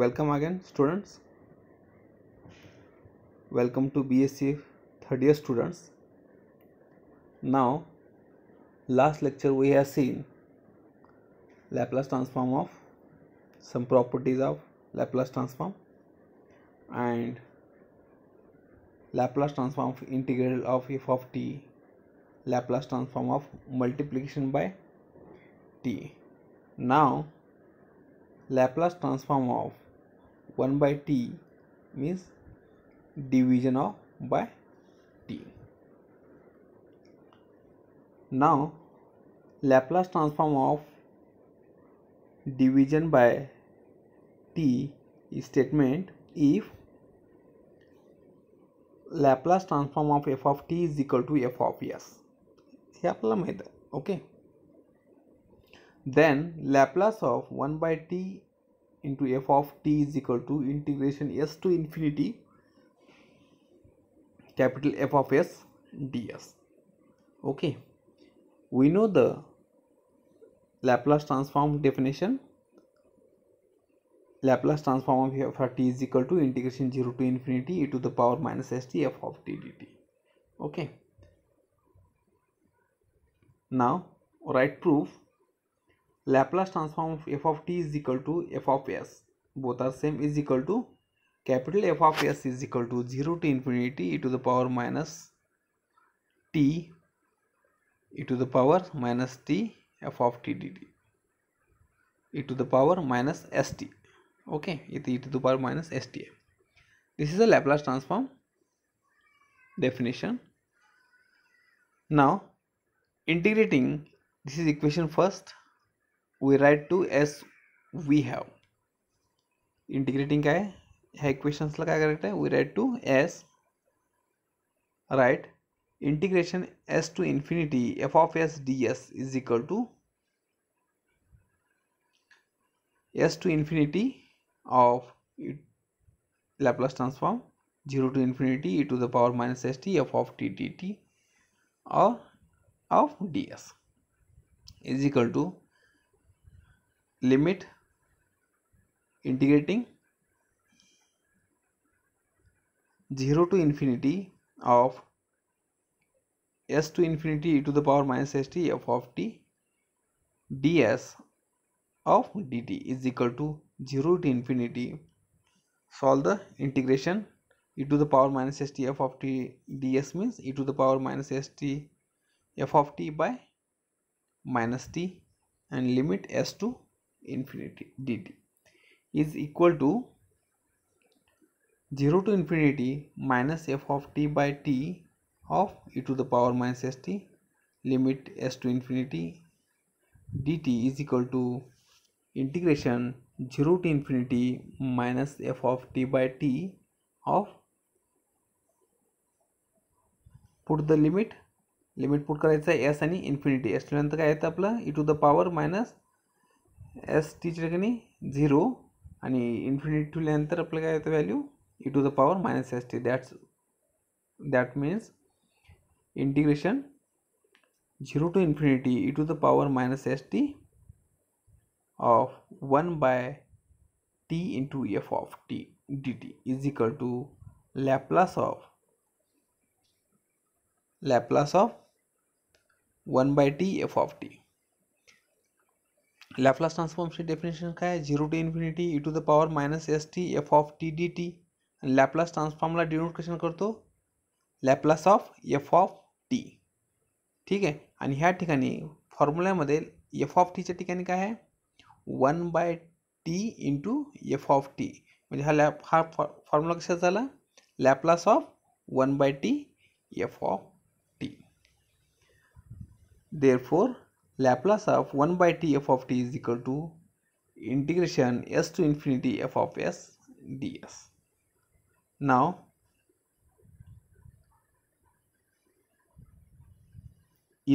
Welcome again, students. Welcome to BSc third year students. Now, last lecture we have seen Laplace transform of some properties of Laplace transform and Laplace transform of integral of f of t, Laplace transform of multiplication by t. Now, Laplace transform of 1 by t means division of by t. Now, Laplace transform of division by t is statement if Laplace transform of f of t is equal to f of s. हे आपल्याला माहित आहे. Okay. Then Laplace of 1 by t into f of t is equal to integration s to infinity capital F of s ds. Okay. We know the Laplace transform definition. Laplace transform of f of t is equal to integration 0 to infinity e to the power minus st f of t dt. Okay. Now write proof. Laplace transform of f of t is equal to f of s. Both are same is equal to capital F of s is equal to 0 to infinity e to the power minus t e to the power minus t f of t dt e to the power minus st. Okay, it e to the power minus st. This is a Laplace transform definition. Now integrating this is equation first, we write to as we have. Integrating क्या है equations ला काय करायचं आहे, we write to as right integration s to infinity f of s ds is equal to s to infinity of Laplace transform 0 to infinity e to the power minus st f of t dt or of ds is equal to limit integrating 0 to infinity of s to infinity e to the power minus st f of t ds of dt is equal to 0 to infinity. Solve the integration e to the power minus st f of t ds means e to the power minus st f of t by minus t and limit s to infinity dt is equal to 0 to infinity minus f of t by t of e to the power minus st limit s to infinity dt is equal to integration 0 to infinity minus f of t by t of put the limit put करायचं आहे s आणि infinity s नंतर काय येतं आपलं e to the power minus s t च्या ठिकाणी 0 आणि इन्फिनिटी ठेवल्यानंतर आपलं काय येतं value e to the power minus s t. that means integration 0 to infinity e to the power minus st of 1 by t into f of t dt is equal to Laplace of 1 by t f of t. Laplace transform ची definition काय आहे, 0 to infinity e to the power minus st f of t dt. आणि Laplace ट्रान्सफॉर्मला denote कशाने करतो, Laplace of f of t. ठीक आहे. आणि ह्या ठिकाणी फॉर्म्युल्यामध्ये f of t च्या ठिकाणी काय आहे 1 by t into f of t. म्हणजे हा फॉर्म्युला कशाचा झाला, Laplace of 1 by t f of t. Therefore Laplace of 1 by t f of t is equal to integration s to infinity f of s ds. Now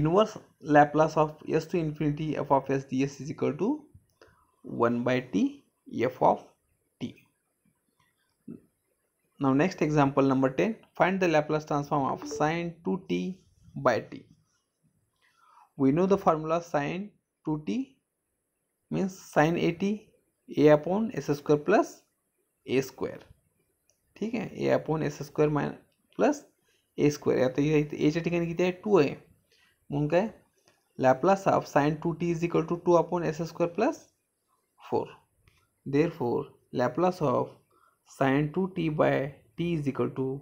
inverse Laplace of s to infinity f of s ds is equal to 1 by t f of t. Now next example number 10, find the Laplace transform of sin 2t by t. We know the formula sin 2t means sin at a upon s square plus A square. ठीक आहे, ए upon s square plus ए square. आता इथे एच्या ठिकाणी किती आहे, 2 आहे. म्हणून काय, Laplace of sine 2t is equal to 2 upon s square plus 4. Therefore Laplace of sine 2t by t is equal to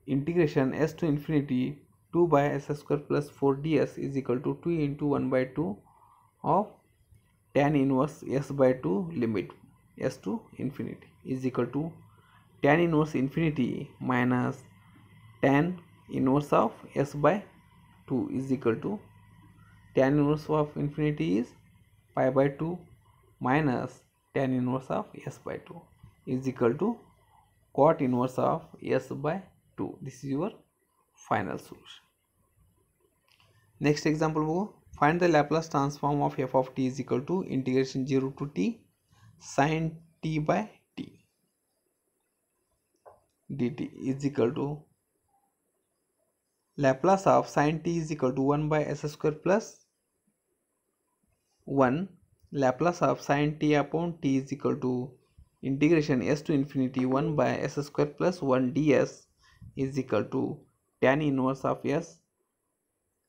integration s to infinity 2 by s square plus 4 ds is equal to 2 into 1 by 2 of tan inverse s by 2 limit s to infinity is equal to tan inverse infinity minus tan inverse of s by 2 is equal to tan inverse of infinity is pi by 2 minus tan inverse of s by 2 is equal to cot inverse of s by 2. This is your final solution. Next example बघू. Find the Laplace transform of f of t is equal to integration 0 to t sin t by t dt is equal to Laplace of sin t is equal to 1 by s square plus 1. Laplace of sin t upon t is equal to integration s to infinity 1 by s square plus 1 ds is equal to tan inverse of s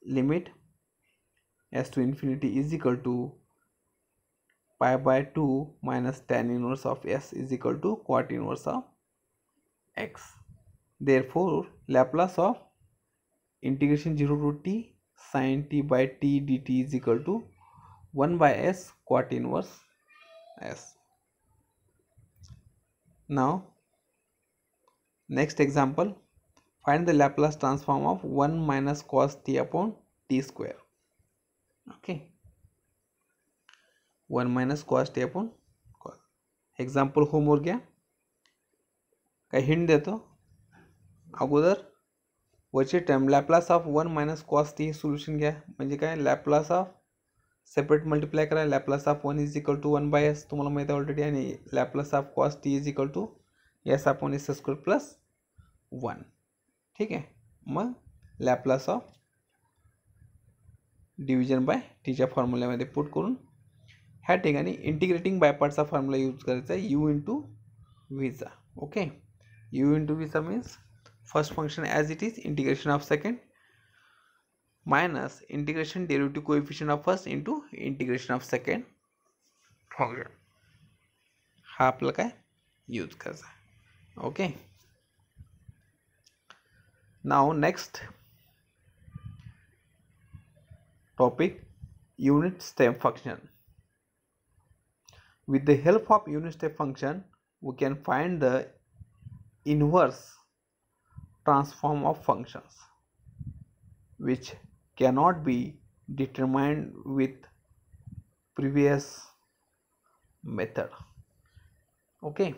limit s to infinity is equal to pi by 2 minus tan inverse of s is equal to cot inverse of x. Therefore Laplace of integration 0 to t sin t by t dt is equal to 1 by s cot inverse s. Now next example, find the Laplace transform of 1 minus cos t upon t square. Okay, 1 minus cos t upon cos. Example homework घ्या. काही hint देतो अगोदर. वरची term Laplace of 1 minus cos t solution घ्या. म्हणजे काय, Laplace of separate multiply करा. Laplace of 1 is equal to 1 by s तुम्हाला माहिती आहे ऑलरेडी. आणि Laplace of cos t is equal to s upon s square plus 1. ठीक आहे, मग लॅपलास ऑफ डिव्हिजन बाय टीच्या फॉर्म्युल्यामध्ये पुट करून ह्या ठिकाणी इंटिग्रेटिंग बाय पार्टचा फॉर्म्युला यूज करायचा आहे, यू इंटू व्हीचा. ओके, यू इंटू व्हीचा means first function as it is integration of second minus integration derivative coefficient of first into integration of second function. हा आपला काय यूज करायचा आहे. Okay, now next topic, unit step function. With the help of unit step function we can find the inverse transform of functions which cannot be determined with previous method. Okay,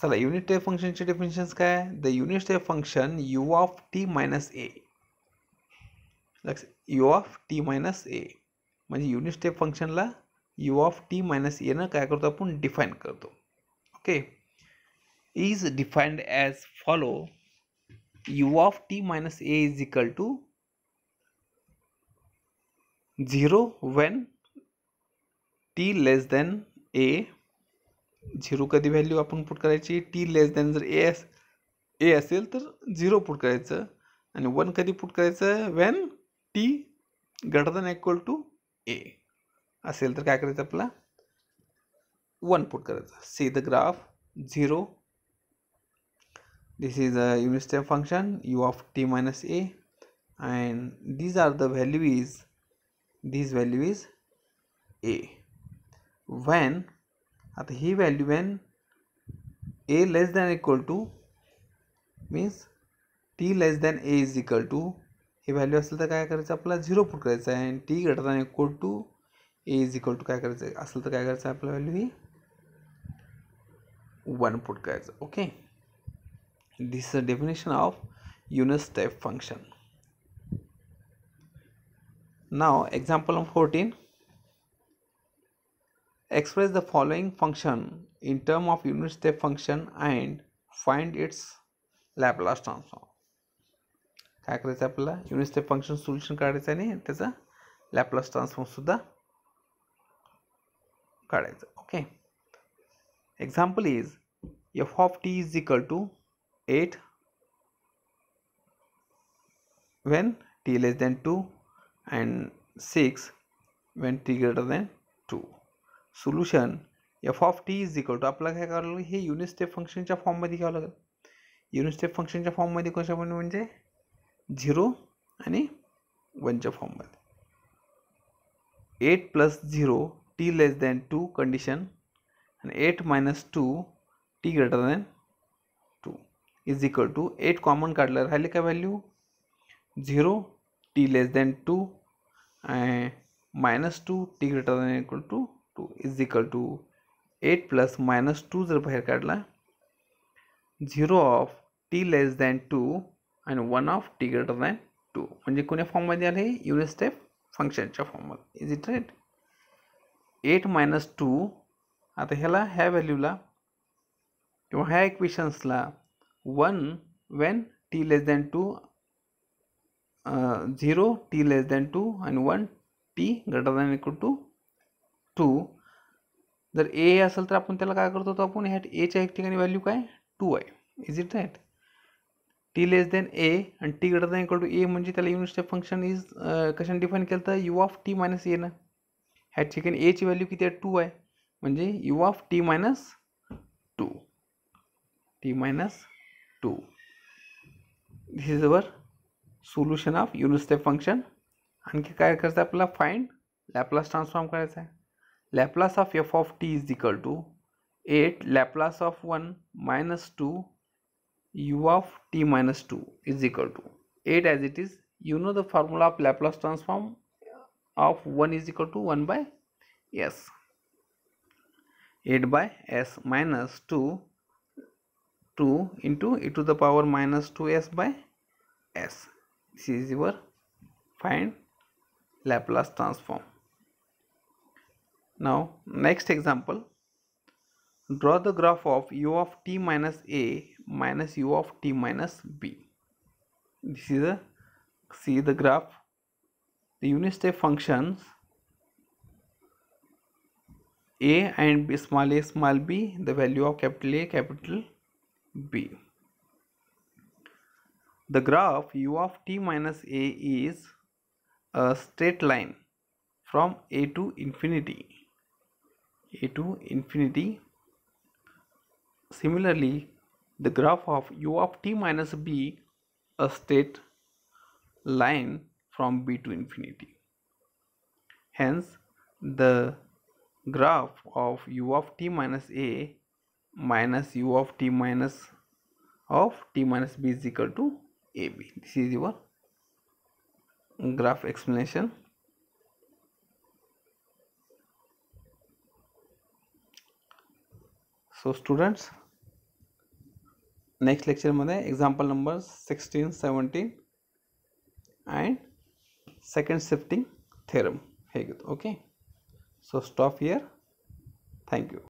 चला unit step फंक्शनचे definitions काय. The unit step function u of t minus a. U of t minus a म्हणजे unit step फंक्शनला u of t minus a न काय करतो आपण, define करतो. Okay, is defined as follow. U of t minus a is equal to 0 when t less than a. 0 कधी value आपण put करायची, टी लेस दॅन जर ए असेल तर 0 पुट करायचं. आणि 1 कधी पुट करायचं, when t greater than equal to a असेल तर काय करायचं, आपला 1 पुट करायचं. See the graph 0. This is a unit step function u of t minus a and these are the value is, this value is a. When आता ही value when a less than equal to means t less than a is equal to, ही value असेल तर काय करायचं, आपल्याला 0 put करायचं आहे. आणि t greater than equal to a is equal to काय करायचं असेल तर काय करायचं, आपल्या व्हॅल्यू ही 1 पुट करायचं. Okay, this is the definition of unit step function. नाव example number 14. Express the following function in term of unit step function and find its Laplace transform. काय करायचं, आपल्याला युनिट स्टेप फंक्शन सोल्युशन काढायचं आणि त्याचा Laplace transform सुद्धा काढायचं. Okay, example is f of t is equal to 8 when t less than 2 and 6 when t greater than 2. Solution f of t is equal to आपल्याला काय करावं लागेल, हे unit step फंक्शनच्या फॉर्ममध्ये घ्यावं लागेल. युनिट स्टेप फंक्शनच्या फॉर्ममध्ये कशामध्ये म्हणजे 0 आणि 1च्या फॉर्ममध्ये. 8 plus 0 t less than 2 condition and 8 minus 2 t greater than 2 is equal to 8 common काढलं राहिले काय value 0 t less than 2 and minus 2 t greater than equal to 2 is equal to 8 plus minus 2 जर बाहेर काढला 0 of t less than 2 and 1 of t greater than 2 म्हणजे कोण्या फॉर्ममध्ये आले युनिट स्टेप फंक्शनच्या फॉर्ममध्ये. Is it right. 8 minus 2 आता ह्याला ह्या व्हॅल्यूला किंवा ह्या इक्वेशन्सला 1 when t less than 2 0 t less than 2 and 1 t greater than equal to 2 जर a असेल तर आपण त्याला काय करतो आपण ह्या a च्या एक ठिकाणी व्हॅल्यू काय 2 आहे. Is it right. t less than a आणि t greater than equal to a म्हणजे त्याला युनिट स्टेप फंक्शन इज कशाने डिफाईन केलं तर u of t minus a ना. ह्या ठिकाणी a ची व्हॅल्यू किती आहे 2 आहे म्हणजे u of t minus 2 this is our solution of unit step function. आणखी काय करायचं आपल्याला फाइंड लॅपलास ट्रान्सफॉर्म करायचा आहे. Laplace of f of t is equal to 8 Laplace of 1 minus 2 u of t minus 2 is equal to 8 as it is. You know the formula of Laplace transform of 1 is equal to 1 by s. 8 by s minus 2 into e to the power minus 2s by s. This is your find Laplace transform. Now next example. Draw the graph of u of t minus a minus u of t minus b. This is see the graph. The unit step functions a and b, small b, the value of capital A, capital B. The graph u of t minus a is a straight line from a to infinity. Similarly, the graph of u of t minus b a straight line from b to infinity. Hence, the graph of u of t minus a minus u of t minus b is equal to ab. This is your graph explanation. So students, next lecture मध्ये example numbers 16, 17 and second shifting theorem हे घेतो. Okay, so stop here. Thank you.